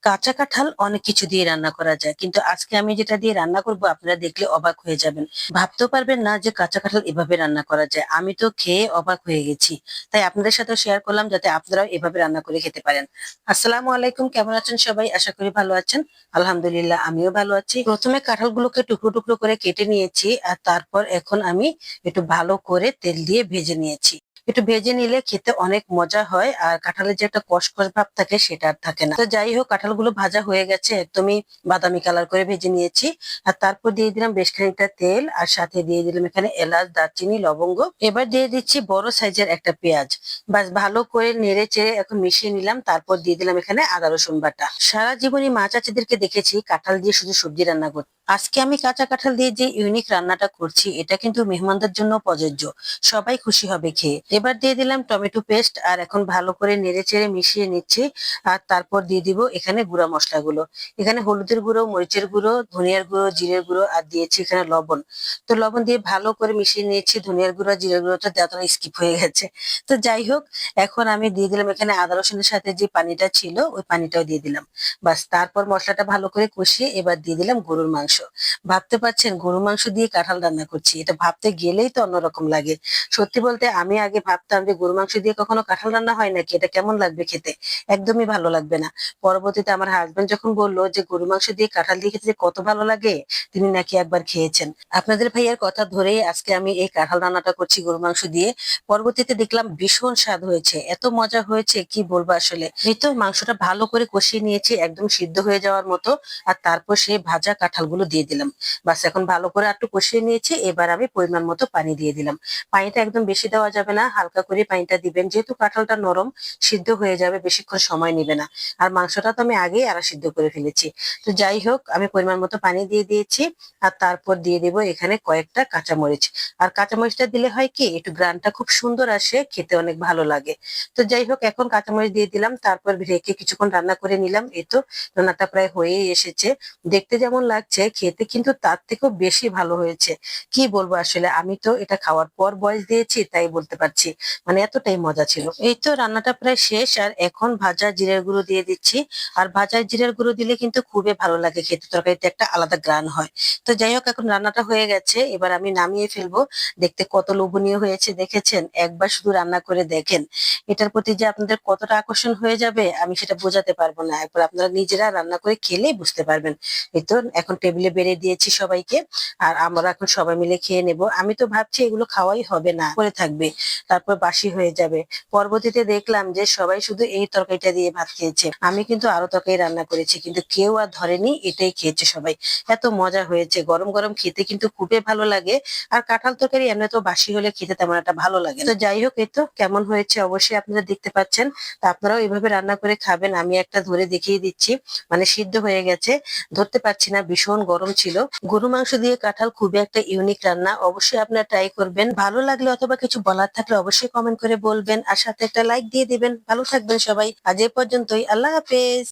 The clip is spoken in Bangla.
কাঁচা কাঁঠাল অনেক কিছু দিয়ে রান্না করা যায়, কিন্তু আজকে আমি যেটা দিয়ে রান্না করব আপনারা দেখলে অবাক হয়ে যাবেন। ভাবতেও পারবেন না যে কাঁচা কাঁঠাল এভাবে রান্না করা যায়। আমি তো খেয়ে অবাক হয়ে গেছি। তাই আপনাদের সাথে শেয়ার করলাম যাতে আপনারাও এভাবে রান্না করে খেতে পারেন। আসসালামু আলাইকুম, কেমন আছেন সবাই? আশা করি ভালো আছেন। আলহামদুলিল্লাহ, আমিও ভালো আছি। প্রথমে কাঁঠালগুলোকে টুকরো টুকরো করে কেটে নিয়েছি, আর তারপর এখন আমি একটু ভালো করে তেল দিয়ে ভেজে নিয়েছি। একটু ভেজে নিলে খেতে অনেক মজা হয়, আর কাঁঠালের যে একটা কষকষ ভাব থাকে সেটা আর থাকে না। তো যাই হোক, কাঁঠালগুলো ভাজা হয়ে গেছে, একদমই বাদামি কালার করে ভেজে নিয়েছি। আর তারপর দিয়ে দিলাম বেশ খানিকটা তেল, আর সাথে দিয়ে দিলাম এখানে এলাচ, দারচিনি, লবঙ্গ। এবার দিয়ে দিচ্ছি বড় সাইজের একটা পেঁয়াজ। বাস ভালো করে নেড়ে চেড়ে এখন মিশিয়ে নিলাম। তারপর দিয়ে দিলাম এখানে আদা রসুন বাটা। সারা জীবনই মা চাচিদেরকে দেখেছি কাঁঠাল দিয়ে শুধু সবজি রান্না করতে। আজকে আমি কাঁচা কাঁঠাল দিয়ে যে ইউনিক রান্নাটা করছি, এটা কিন্তু মেহমানদের জন্য প্রযোজ্য। সবাই খুশি হবে খেয়ে। এবার দিয়ে দিলাম টমেটো পেস্ট, আর এখন ভালো করে নেড়ে চেড়ে মিশিয়ে নিচ্ছি। আর তারপর দিয়ে দিব এখানে গুঁড়া মশলাগুলো। এখানে হলুদের গুঁড়ো, মরিচের গুঁড়ো, ধনিয়ার গুঁড়ো, জিরের গুঁড়ো, আর দিয়েছি এখানে লবণ। তো লবণ দিয়ে ভালো করে মিশিয়ে নিয়েছি। ধনিয়ার গুঁড়ো, জিরের গুঁড়োটা দেওয়াটা স্কিপ হয়ে গেছে। তো যাই হোক, এখন আমি দিয়ে দিলাম এখানে আদা রসুনের সাথে যে পানিটা ছিল ওই পানিটাও দিয়ে দিলাম। বাস তারপর মশলাটা ভালো করে কষিয়ে এবার দিয়ে দিলাম গরুর মাংস। ভাবতে পারছেন গরুর মাংস দিয়ে কাঁঠাল রান্না করছি? এটা ভাবতে গেলেই তো অন্যরকম লাগে। সত্যি বলতে আমি আগে ভাবতাম যে গরু মাংস দিয়ে কখনো কাঁঠাল রান্না হয় নাকি, এটা কেমন লাগবে খেতে। একদমই ভালো লাগবে না। পরবর্তীতে আমার হাজবেন্ড যখন বললো যে গরু মাংস দিয়ে কাঁঠাল দিয়ে খেতে যে কত ভালো লাগে, তিনি নাকি একবার খেয়েছেন। আপনাদের ভাইয়ার কথা ধরেই আজকে আমি এই কাঁঠাল রান্নাটা করছি গরু মাংস দিয়ে। পরবর্তীতে দেখলাম ভীষণ স্বাদ হয়েছে, এত মজা হয়েছে কি বলবো আসলে। এই তো মাংসটা ভালো করে কষিয়ে নিয়েছি একদম সিদ্ধ হয়ে যাওয়ার মতো। আর তারপর সেই ভাজা কাঁঠালগুলো দিয়ে দিলাম। বাস এখন ভালো করে একটু কষিয়ে নিয়েছি। এবার আমি পরিমাণ মতো পানি দিয়ে দিলাম। পানিটা একদম বেশি দেওয়া যাবে না, হালকা করে পানিটা দিবেন, যেহেতু কাঁঠালটা নরম, সিদ্ধ হয়ে যাবে, বেশিক্ষণ সময় নেবে না। আর মাংসটা তো আমি আগেই আড়া সিদ্ধ করে ফেলেছি। তো যাই হোক, আমি পরিমাণ মতো পানি দিয়ে দিয়েছি। আর তারপর দিয়ে দেবো এখানে কয়েকটা কাঁচামরিচ। আর কাঁচামরিচটা দিলে হয় কি, একটু গ্রানটা খুব সুন্দর আসে, খেতে অনেক ভালো লাগে। তো যাই হোক, এখন কাঁচামরিচ দিয়ে দিলাম, তারপর ঢেকে কিছুক্ষণ রান্না করে নিলাম। এই তো রান্নাটা প্রায় হয়েই এসেছে। দেখতে যেমন লাগছে, খেতে কিন্তু তার থেকেও বেশি ভালো হয়েছে। কি বলবো আসলে, আমি তো এটা খাওয়ার পর বয়স দিয়েছি তাই বলতে পারছি। মানে এতটাই মজা ছিল। এই তো রান্নাটা প্রায় শেষ, আর এখন ভাজা জিরের গুঁড়ো দিয়ে দিচ্ছি। আর ভাজা জিরের গুঁড়ো দিলে কিন্তু খুবই ভালো লাগে খেতে, তরকারিতে একটা আলাদা গ্রান হয়। তো যাই হোক, এখন রান্নাটা হয়ে গেছে, এবার আমি নামিয়ে ফেলবো। দেখতে কত লোভনীয় হয়েছে দেখেছেন? একবার শুধু রান্না করে দেখেন, এটার প্রতি যে আপনাদের কতটা আকর্ষণ হয়ে যাবে আমি সেটা বোঝাতে পারবো না। একবার আপনারা নিজেরা রান্না করে খেলেই বুঝতে পারবেন। এই তো এখন টেবিলে বেড়ে দিয়েছি সবাইকে। আর আমরা এখন সবাই মিলে খেয়ে নেব। আমি তো ভাবছি এগুলো খাওয়াই হবে না, পড়ে থাকবে, তারপর বাসি হয়ে যাবে। পরবর্তীতে দেখলাম যে সবাই শুধু এই তরকারিটা দিয়ে ভাত খেয়েছে। আমি কিন্তু আরো তরকারি রান্না করেছি, কিন্তু কেউ আর ধরেনি, এটাই খেয়েছে সবাই। এত মজা হয়েছে, গরম গরম খেতে কিন্তু খুবই ভালো লাগে। আর কাঁঠাল তরকারি এমনি তো বাসি হলে খেতে তেমন একটা ভালো লাগে না। তো যাই হোক, এই তো কেমন হয়েছে অবশ্যই আপনারা দেখতে পাচ্ছেন। তা আপনারাও এইভাবে রান্না করে খাবেন। আমি একটা ধরে দেখিয়ে দিচ্ছি, মানে সিদ্ধ হয়ে গেছে, ধরতে পারছি না, ভীষণ গরম ছিল। গরু মাংস দিয়ে কাঁঠাল খুবই একটা ইউনিক রান্না, অবশ্যই আপনারা ট্রাই করবেন। ভালো লাগলে অথবা কিছু বলার থাকলে অবশ্যই কমেন্ট করে বলবেন, আর সাথে একটা লাইক দিয়ে দিবেন। ভালো থাকবেন সবাই, আজ এ পর্যন্তই, আল্লাহ হাফেজ।